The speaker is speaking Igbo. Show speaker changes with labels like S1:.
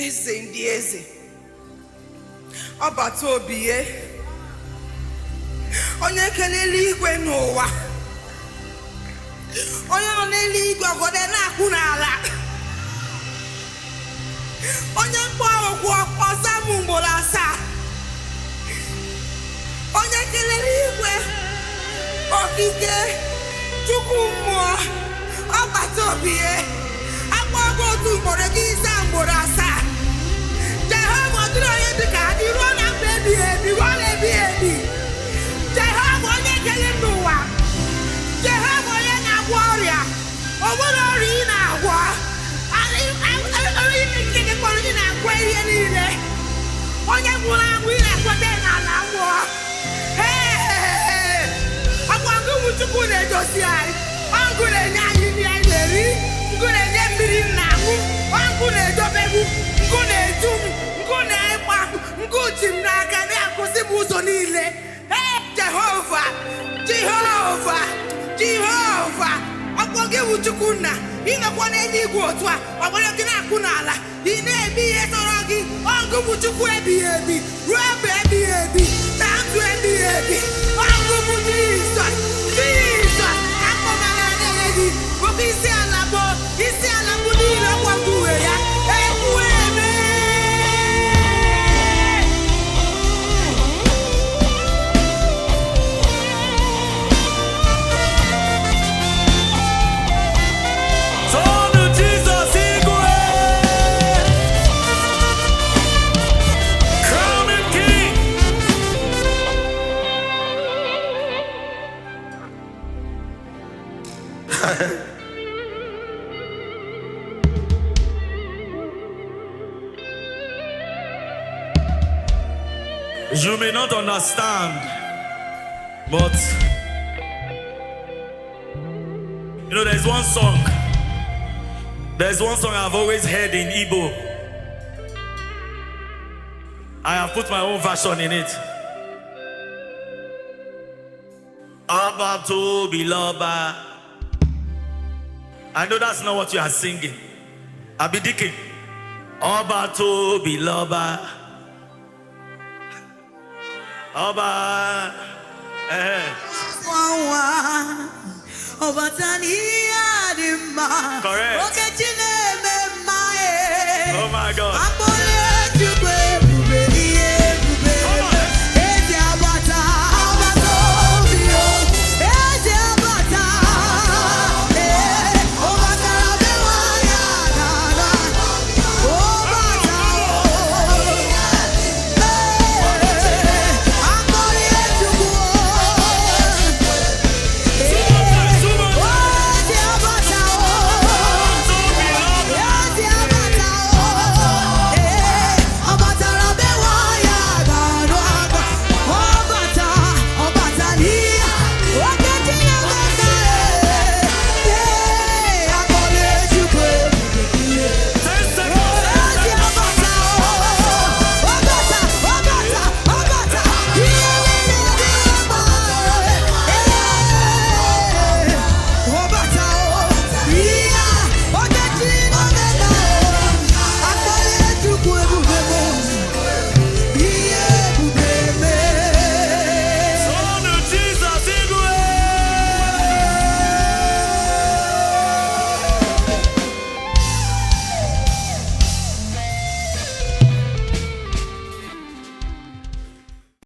S1: Eze ndị eze. Abata obiye. Onye kelele igwe n'ụwa. Onye nọ n'elu igwe ọgọdọ na-akwụ n'ala. Onye mkpọ ọgwụ ọza m ugboro 7. Onye kelele igwe okike Chukwu mmụọ Abata obiye. Akpọ ọgụ otu ugboro gị 7. Jehova dịrị onye dịka adị ruo na mgbe ebighị ebi ruo na ebighị ebi. Jehova onye kere n'ụwa. Jehova onye na-agwọ ọrịa. Ọ bụrụ ọrịa ị na-agwọ. Onye ike kpọrọ ị na-agwọ ihe niile. Onye nwụrụ anwụ ị na-akweta n'ala mmụọ. Ọgwụ ọgụ Chukwu na-edozi anyị. Ọgụ na-enye anyị nri anyị na-eri. Ngụ na-enye mmiri m na-aṅụ. Ọgụ na-edobegbu. Ngụ na-eju m. Ngụ na-ekpa. Ngụ ji m n'aka na-akwụsị m ụzọ niile. Jehova. Jehova. Jehova. Ọkpọ gị bụ Chukwu nna. Ị nọkwa n'eluigwe otu a. Ọ bụrụ gị na-akwụ n'ala. Ị na-ebi ihe tọrọ gị. Ọgụ bụ Chukwu ebighị ebi. Ruo ebe ebighị ebi. Na ndụ ebighị ebi. Ọgụ bụ Jizọs. Jizọs. Akpọmara n'enye gị. Oke isi ala bụ. Isi ala bụ niile kwatuwe ya. Ekwuwe eme.
S2: You may not understand, but you know, there's one song I've always heard in Igbo. I have put my own version in it. Abato biloba. I know that's not what you are singing. Abidike. Abato biloba. Oba.
S1: Correct.
S2: Oh my God.